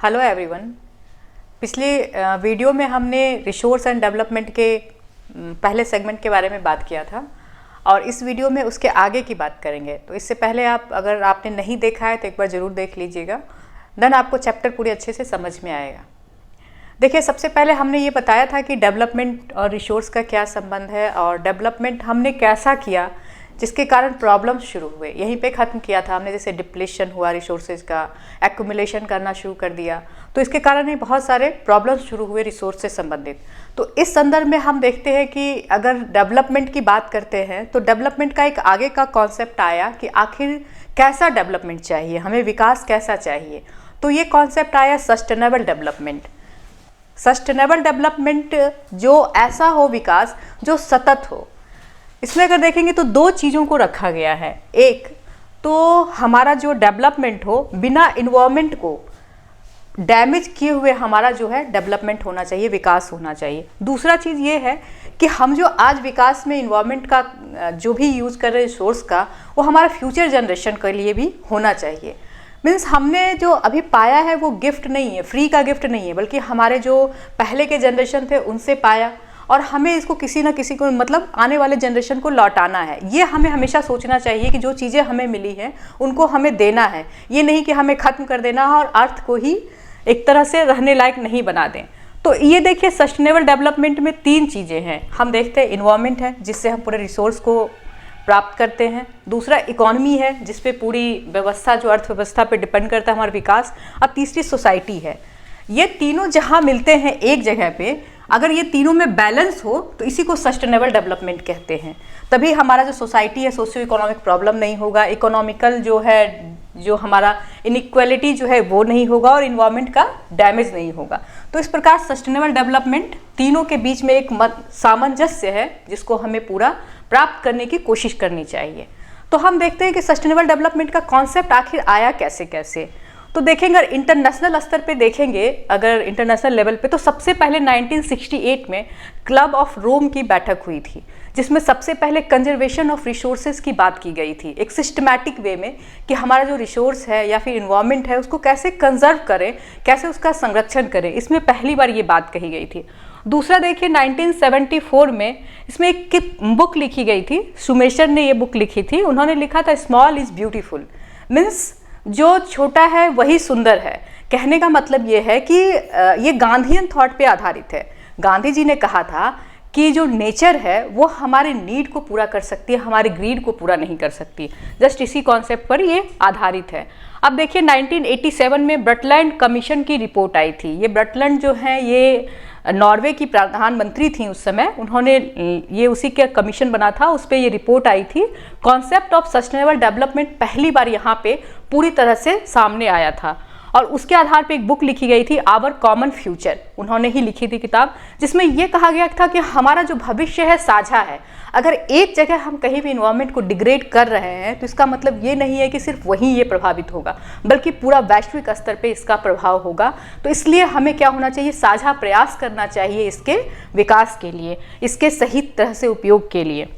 Hello everyone. पिछले video में हमने रिसोर्स एंड डेवलपमेंट के पहले सेगमेंट के बारे में बात किया था और इस वीडियो में उसके आगे की बात करेंगे। तो इससे पहले अगर आपने नहीं देखा है तो एक बार ज़रूर देख लीजिएगा, देन आपको चैप्टर पूरी अच्छे से समझ में आएगा। देखिए, सबसे पहले हमने ये बताया था कि डेवलपमेंट और रिसोर्स का क्या संबंध है और डेवलपमेंट हमने कैसा किया जिसके कारण प्रॉब्लम्स शुरू हुए, यहीं पे ख़त्म किया था हमने। जैसे डिप्लेशन हुआ रिसोर्सेज का, एक्यूमुलेशन करना शुरू कर दिया, तो इसके कारण ही बहुत सारे प्रॉब्लम्स शुरू हुए रिसोर्स से संबंधित। तो इस संदर्भ में हम देखते हैं कि अगर डेवलपमेंट की बात करते हैं तो डेवलपमेंट का एक आगे का कॉन्सेप्ट आया कि आखिर कैसा डेवलपमेंट चाहिए, हमें विकास कैसा चाहिए। तो ये कॉन्सेप्ट आया सस्टेनेबल डेवलपमेंट। सस्टेनेबल डेवलपमेंट जो ऐसा हो विकास जो सतत हो। इसमें अगर देखेंगे तो दो चीज़ों को रखा गया है। एक तो हमारा जो डेवलपमेंट हो बिना इन्वायरमेंट को डैमेज किए हुए हमारा जो है डेवलपमेंट होना चाहिए, विकास होना चाहिए। दूसरा चीज़ ये है कि हम जो आज विकास में इन्वायरमेंट का जो भी यूज़ कर रहे हैं रिसोर्स का, वो हमारा फ्यूचर जनरेशन के लिए भी होना चाहिए। मीन्स हमने जो अभी पाया है वो गिफ्ट नहीं है, फ्री का गिफ्ट नहीं है, बल्कि हमारे जो पहले के जनरेशन थे उनसे पाया और हमें इसको किसी ना किसी को मतलब आने वाले जनरेशन को लौटाना है। ये हमें हमेशा सोचना चाहिए कि जो चीज़ें हमें मिली हैं उनको हमें देना है, ये नहीं कि हमें ख़त्म कर देना है और अर्थ को ही एक तरह से रहने लायक नहीं बना दें। तो ये देखिए, सस्टेनेबल डेवलपमेंट में तीन चीज़ें हैं। हम देखते हैं इन्वायरमेंट है जिससे हम पूरे रिसोर्स को प्राप्त करते हैं। दूसरा इकोनॉमी है जिस पे पूरी व्यवस्था जो अर्थव्यवस्था पे डिपेंड करता है हमारा विकास। और तीसरी सोसाइटी है। ये तीनों जहाँ मिलते हैं एक जगह पे, अगर ये तीनों में बैलेंस हो तो इसी को सस्टेनेबल डेवलपमेंट कहते हैं। तभी हमारा जो सोसाइटी है सोशियो इकोनॉमिक प्रॉब्लम नहीं होगा, इकोनॉमिकल जो है जो हमारा इनइक्वालिटी जो है वो नहीं होगा और इन्वायरमेंट का डैमेज नहीं होगा। तो इस प्रकार सस्टेनेबल डेवलपमेंट तीनों के बीच में एक सामंजस्य है जिसको हमें पूरा प्राप्त करने की कोशिश करनी चाहिए। तो हम देखते हैं कि सस्टेनेबल डेवलपमेंट का कॉन्सेप्ट आखिर आया कैसे कैसे। तो देखेंगे अगर इंटरनेशनल स्तर पे देखेंगे, अगर इंटरनेशनल लेवल पे, तो सबसे पहले 1968 में क्लब ऑफ रोम की बैठक हुई थी जिसमें सबसे पहले कंजर्वेशन ऑफ रिसोर्सेज की बात की गई थी, एक सिस्टमैटिक वे में कि हमारा जो रिसोर्स है या फिर इन्वायरमेंट है उसको कैसे कंजर्व करें, कैसे उसका संरक्षण करें। इसमें पहली बार ये बात कही गई थी। दूसरा देखिए 1974 में इसमें एक बुक लिखी गई थी, सुमेशर ने ये बुक लिखी थी। उन्होंने लिखा था स्मॉल इज़ ब्यूटीफुल, मीन्स जो छोटा है वही सुंदर है। कहने का मतलब ये है कि ये गांधीयन थॉट पे आधारित है। गांधी जी ने कहा था कि जो नेचर है वो हमारे नीड को पूरा कर सकती है, हमारे ग्रीड को पूरा नहीं कर सकती। जस्ट इसी कॉन्सेप्ट पर ये आधारित है। अब देखिए 1987 में ब्रटलैंड कमीशन की रिपोर्ट आई थी। ये ब्रटलैंड जो है ये नॉर्वे की प्रधानमंत्री थी उस समय, उन्होंने ये उसी का कमीशन बना था, उस पर ये रिपोर्ट आई थी। कॉन्सेप्ट ऑफ सस्टेनेबल डेवलपमेंट पहली बार यहाँ पे पूरी तरह से सामने आया था और उसके आधार पे एक बुक लिखी गई थी, आवर कॉमन फ्यूचर। उन्होंने ही लिखी थी किताब, जिसमें ये कहा गया था कि हमारा जो भविष्य है साझा है। अगर एक जगह हम कहीं भी इन्वायरमेंट को डिग्रेड कर रहे हैं तो इसका मतलब ये नहीं है कि सिर्फ वहीं ये प्रभावित होगा, बल्कि पूरा वैश्विक स्तर पे इसका प्रभाव होगा। तो इसलिए हमें क्या होना चाहिए, साझा प्रयास करना चाहिए इसके विकास के लिए, इसके सही तरह से उपयोग के लिए।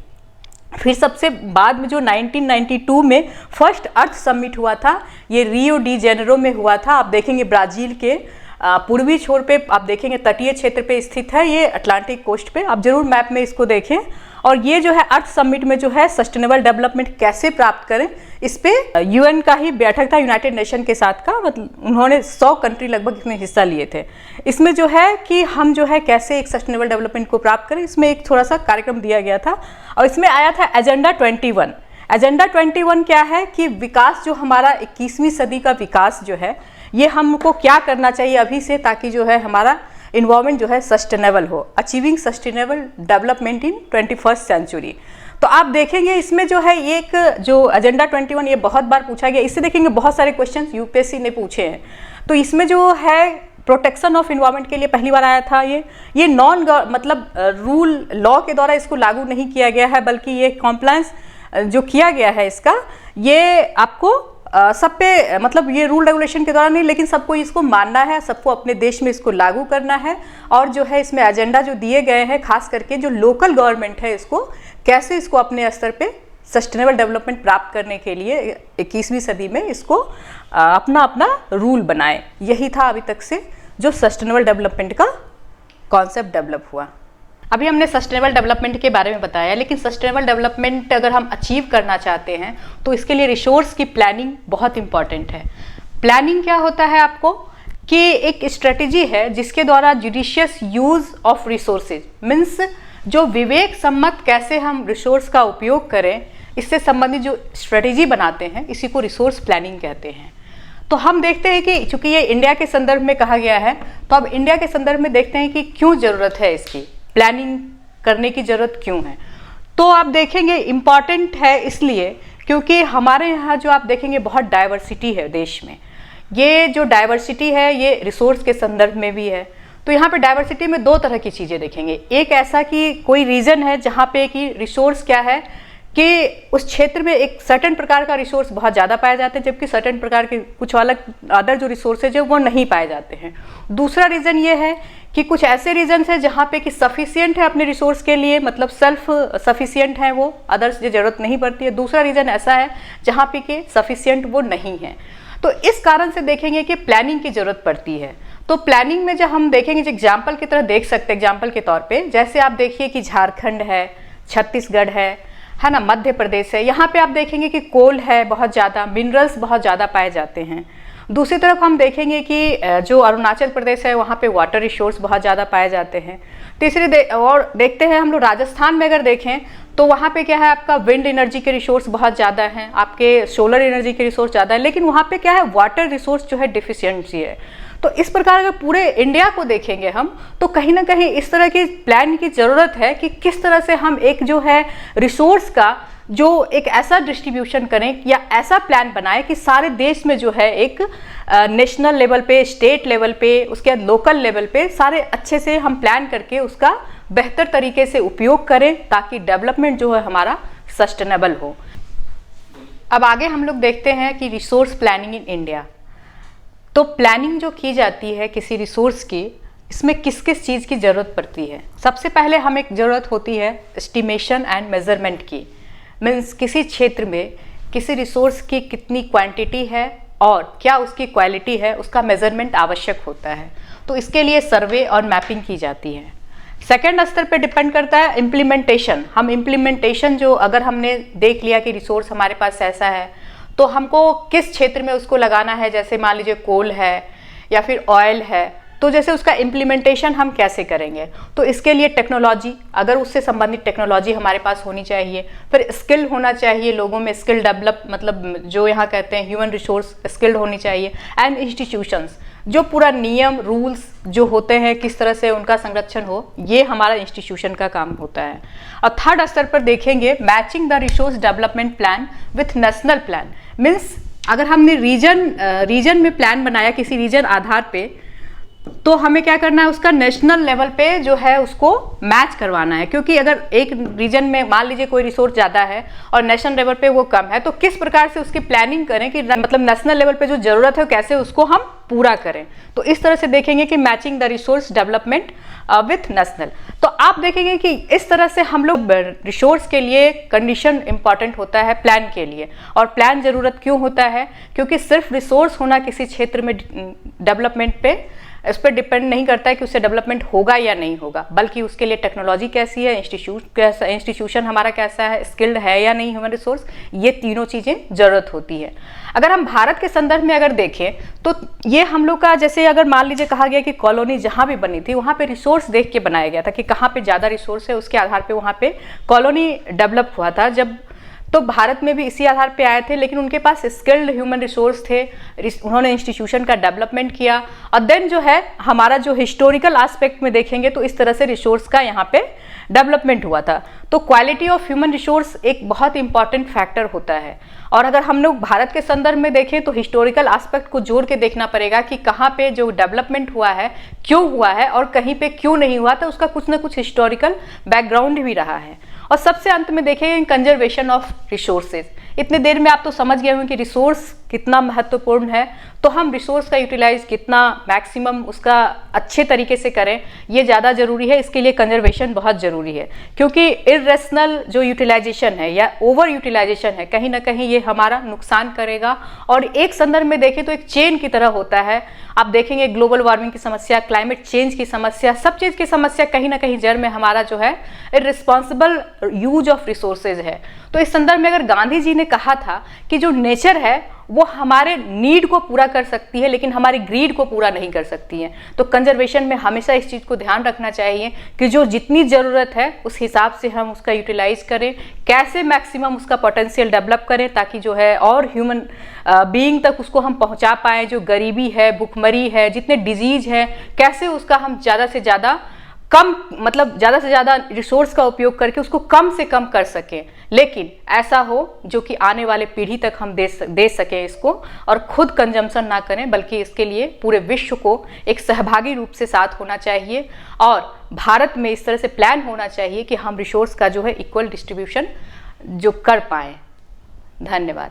फिर सबसे बाद में जो 1992 में फर्स्ट अर्थ समिट हुआ था, ये रियो डी जेनेरो में हुआ था। आप देखेंगे ब्राज़ील के पूर्वी छोर पे, आप देखेंगे तटीय क्षेत्र पे स्थित है, ये अटलांटिक कोस्ट पे। आप जरूर मैप में इसको देखें। और ये जो है अर्थ समिट में जो है सस्टेनेबल डेवलपमेंट कैसे प्राप्त करें, इस पे यूएन का ही बैठक था, यूनाइटेड नेशन के साथ का, मतलब उन्होंने 100 कंट्री लगभग इसमें हिस्सा लिए थे। इसमें जो है कि हम जो है कैसे एक सस्टेनेबल डेवलपमेंट को प्राप्त करें, इसमें एक थोड़ा सा कार्यक्रम दिया गया था और इसमें आया था एजेंडा 21। एजेंडा 21 क्या है कि विकास जो हमारा 21वीं सदी का विकास जो है ये हमको क्या करना चाहिए अभी से, ताकि जो है हमारा इन्वायरमेंट जो है सस्टेनेबल हो, achieving sustainable development in 21st century. तो आप देखेंगे इसमें जो है एक जो एजेंडा 21 ये बहुत बार पूछा गया, इससे देखेंगे बहुत सारे क्वेश्चन यूपीएससी ने पूछे हैं। तो इसमें जो है प्रोटेक्शन ऑफ इन्वायरमेंट के लिए पहली बार आया था। ये नॉन मतलब रूल लॉ के द्वारा इसको लागू नहीं किया गया है, बल्कि ये कॉम्प्लायंस जो किया गया है इसका, ये आपको सब पे मतलब ये रूल रेगुलेशन के द्वारा नहीं, लेकिन सबको इसको मानना है, सबको अपने देश में इसको लागू करना है। और जो है इसमें एजेंडा जो दिए गए हैं, खास करके जो लोकल गवर्नमेंट है इसको कैसे इसको अपने स्तर पे सस्टेनेबल डेवलपमेंट प्राप्त करने के लिए 21वीं सदी में इसको अपना अपना रूल बनाए। यही था अभी तक से जो सस्टेनेबल डेवलपमेंट का कॉन्सेप्ट डेवलप हुआ। अभी हमने सस्टेनेबल डेवलपमेंट के बारे में बताया, लेकिन सस्टेनेबल डेवलपमेंट अगर हम अचीव करना चाहते हैं तो इसके लिए रिसोर्स की प्लानिंग बहुत इंपॉर्टेंट है। प्लानिंग क्या होता है आपको कि एक स्ट्रेटजी है जिसके द्वारा judicious use of resources means जो विवेक सम्मत कैसे हम रिसोर्स का उपयोग करें, इससे संबंधित जो स्ट्रेटजी बनाते हैं इसी को रिसोर्स प्लानिंग कहते हैं। तो हम देखते हैं कि चूंकि ये इंडिया के संदर्भ में कहा गया है, तो अब इंडिया के संदर्भ में देखते हैं कि क्यों ज़रूरत है, इसकी प्लानिंग करने की ज़रूरत क्यों है। तो आप देखेंगे इम्पॉर्टेंट है इसलिए क्योंकि हमारे यहाँ जो आप देखेंगे बहुत डाइवर्सिटी है देश में। ये जो डाइवर्सिटी है ये रिसोर्स के संदर्भ में भी है। तो यहाँ पे डाइवर्सिटी में दो तरह की चीज़ें देखेंगे। एक ऐसा कि कोई रीजन है जहाँ पे कि रिसोर्स क्या है कि उस क्षेत्र में एक सर्टेन प्रकार का रिसोर्स बहुत ज़्यादा पाए जाते हैं, जबकि सर्टेन प्रकार के कुछ अलग अदर जो रिसोर्सेज है वो नहीं पाए जाते हैं। दूसरा रीज़न ये है कि कुछ ऐसे रीजन्स हैं जहाँ पे कि सफिशिएंट है अपने रिसोर्स के लिए, मतलब सेल्फ सफिशिएंट है वो, अदर्स की ज़रूरत नहीं पड़ती है। दूसरा रीज़न ऐसा है जहाँ पे कि सफिशिएंट वो नहीं है। तो इस कारण से देखेंगे कि प्लानिंग की ज़रूरत पड़ती है। तो प्लानिंग में जब हम देखेंगे, जो एग्जाम्पल की तरह देख सकते हैं, एग्जाम्पल के तौर पे जैसे आप देखिए कि झारखंड है, छत्तीसगढ़ है ना, मध्य प्रदेश है, यहाँ पे आप देखेंगे कि कोल है बहुत ज़्यादा, मिनरल्स बहुत ज़्यादा पाए जाते हैं। दूसरी तरफ हम देखेंगे कि जो अरुणाचल प्रदेश है वहाँ पे वाटर रिसोर्स बहुत ज़्यादा पाए जाते हैं। और देखते हैं हम लोग राजस्थान में अगर देखें तो वहाँ पे क्या है, आपका विंड एनर्जी के रिसोर्स बहुत ज़्यादा हैं, आपके सोलर एनर्जी के रिसोर्स ज़्यादा है, लेकिन वहाँ पे क्या है, वाटर रिसोर्स जो है डिफिशियंसी है। तो इस प्रकार अगर पूरे इंडिया को देखेंगे हम तो कहीं ना कहीं इस तरह की प्लान की ज़रूरत है कि किस तरह से हम एक जो है रिसोर्स का जो एक ऐसा डिस्ट्रीब्यूशन करें या ऐसा प्लान बनाएं कि सारे देश में जो है एक नेशनल लेवल पे, स्टेट लेवल पे, उसके बाद लोकल लेवल पे सारे अच्छे से हम प्लान करके उसका बेहतर तरीके से उपयोग करें ताकि डेवलपमेंट जो है हमारा सस्टेनेबल हो। अब आगे हम लोग देखते हैं कि रिसोर्स प्लानिंग इन इंडिया। तो प्लानिंग जो की जाती है किसी रिसोर्स की, इसमें किस किस चीज़ की ज़रूरत पड़ती है। सबसे पहले हमें एक ज़रूरत होती है एस्टिमेशन एंड मेज़रमेंट की। मीन्स किसी क्षेत्र में किसी रिसोर्स की कितनी क्वांटिटी है और क्या उसकी क्वालिटी है, उसका मेज़रमेंट आवश्यक होता है। तो इसके लिए सर्वे और मैपिंग की जाती है। सेकेंड स्तर पे डिपेंड करता है इम्प्लीमेंटेशन। हम इम्प्लीमेंटेशन जो अगर हमने देख लिया कि रिसोर्स हमारे पास ऐसा है तो हमको किस क्षेत्र में उसको लगाना है, जैसे मान लीजिए कोल है या फिर ऑयल है, तो जैसे उसका इम्प्लीमेंटेशन हम कैसे करेंगे। तो इसके लिए टेक्नोलॉजी, अगर उससे संबंधित टेक्नोलॉजी हमारे पास होनी चाहिए, फिर स्किल होना चाहिए, लोगों में स्किल डेवलप, मतलब जो यहाँ कहते हैं ह्यूमन रिसोर्स स्किल्ड होनी चाहिए, एंड इंस्टीट्यूशंस, जो पूरा नियम रूल्स जो होते हैं किस तरह से उनका संरक्षण हो, ये हमारा इंस्टीट्यूशन का काम होता है। और थर्ड स्तर पर देखेंगे matching the resource development plan with national plan. Means अगर हमने रीजन में प्लान बनाया किसी रीजन आधार पे, तो हमें क्या करना है, उसका नेशनल लेवल पे जो है उसको मैच करवाना है। क्योंकि अगर एक रीजन में मान लीजिए कोई रिसोर्स ज़्यादा है और नेशनल लेवल पे वो कम है, तो किस प्रकार से उसकी प्लानिंग करें कि मतलब नेशनल लेवल पे जो ज़रूरत है कैसे उसको हम पूरा करें। तो इस तरह से देखेंगे कि matching the resource development with national. तो आप देखेंगे कि इस तरह से हम लोग रिसोर्स के लिए कंडीशन इंपॉर्टेंट होता है प्लान के लिए। और प्लान ज़रूरत क्यों होता है, क्योंकि सिर्फ रिसोर्स होना किसी क्षेत्र में डेवलपमेंट पे इस पर डिपेंड नहीं करता है कि उससे डेवलपमेंट होगा या नहीं होगा, बल्कि उसके लिए टेक्नोलॉजी कैसी है, इंस्टीट्यूशन हमारा कैसा है, स्किल्ड है या नहीं ह्यूमन रिसोर्स, ये तीनों चीज़ें ज़रूरत होती है। अगर हम भारत के संदर्भ में अगर देखें तो ये हम लोग का, जैसे अगर मान लीजिए कहा गया कि कॉलोनी जहाँ भी बनी थी वहाँ पे रिसोर्स देख के बनाया गया था कि कहाँ पे ज़्यादा रिसोर्स है, उसके आधार पे वहाँ पे कॉलोनी डेवलप हुआ था। जब तो भारत में भी इसी आधार पे आए थे, लेकिन उनके पास स्किल्ड ह्यूमन रिसोर्स थे, उन्होंने इंस्टीट्यूशन का डेवलपमेंट किया। और देन जो है हमारा जो हिस्टोरिकल एस्पेक्ट में देखेंगे तो इस तरह से रिसोर्स का यहाँ पे डेवलपमेंट हुआ था। तो क्वालिटी ऑफ ह्यूमन रिसोर्स एक बहुत इंपॉर्टेंट फैक्टर होता है। और अगर हम लोग भारत के संदर्भ में देखें तो हिस्टोरिकल एस्पेक्ट को जोड़ के देखना पड़ेगा कि कहाँ पे जो डेवलपमेंट हुआ है क्यों हुआ है और कहीं पे क्यों नहीं हुआ, तो उसका कुछ ना कुछ हिस्टोरिकल बैकग्राउंड भी रहा है। और सबसे अंत में देखेंगे कंजर्वेशन ऑफ रिसोर्सेज, इतने देर में आप तो समझ गए होंगे कि रिसोर्स कितना महत्वपूर्ण है, तो हम रिसोर्स का यूटिलाइज कितना मैक्सिमम उसका अच्छे तरीके से करें ये ज़्यादा ज़रूरी है। इसके लिए कंजर्वेशन बहुत ज़रूरी है, क्योंकि इर्रेशनल जो यूटिलाइजेशन है या ओवर यूटिलाइजेशन है कहीं ना कहीं ये हमारा नुकसान करेगा। और एक संदर्भ में देखें तो एक चेन की तरह होता है। आप देखेंगे ग्लोबल वार्मिंग की समस्या, क्लाइमेट चेंज की समस्या, सब चीज़ की समस्या कहीं ना कहीं जड़ में हमारा जो है इर्रिस्पॉन्सिबल यूज ऑफ रिसोर्सेज है। तो इस संदर्भ में अगर गांधी जी ने कहा था कि जो नेचर है वो हमारे नीड को पूरा कर सकती है लेकिन हमारी ग्रीड को पूरा नहीं कर सकती है, तो कंजर्वेशन में हमेशा इस चीज़ को ध्यान रखना चाहिए कि जो जितनी ज़रूरत है उस हिसाब से हम उसका यूटिलाइज करें, कैसे मैक्सिमम उसका पोटेंशियल डेवलप करें ताकि जो है और ह्यूमन बीइंग तक उसको हम पहुंचा पाएँ। जो गरीबी है, भुखमरी है, जितने डिजीज है, कैसे उसका हम ज़्यादा से ज़्यादा कम मतलब ज़्यादा से ज़्यादा रिसोर्स का उपयोग करके उसको कम से कम कर सकें, लेकिन ऐसा हो जो कि आने वाले पीढ़ी तक हम दे सकें इसको, और खुद कंजम्पशन ना करें बल्कि इसके लिए पूरे विश्व को एक सहभागी रूप से साथ होना चाहिए। और भारत में इस तरह से प्लान होना चाहिए कि हम रिसोर्स का जो है इक्वल डिस्ट्रीब्यूशन जो कर पाएँ। धन्यवाद।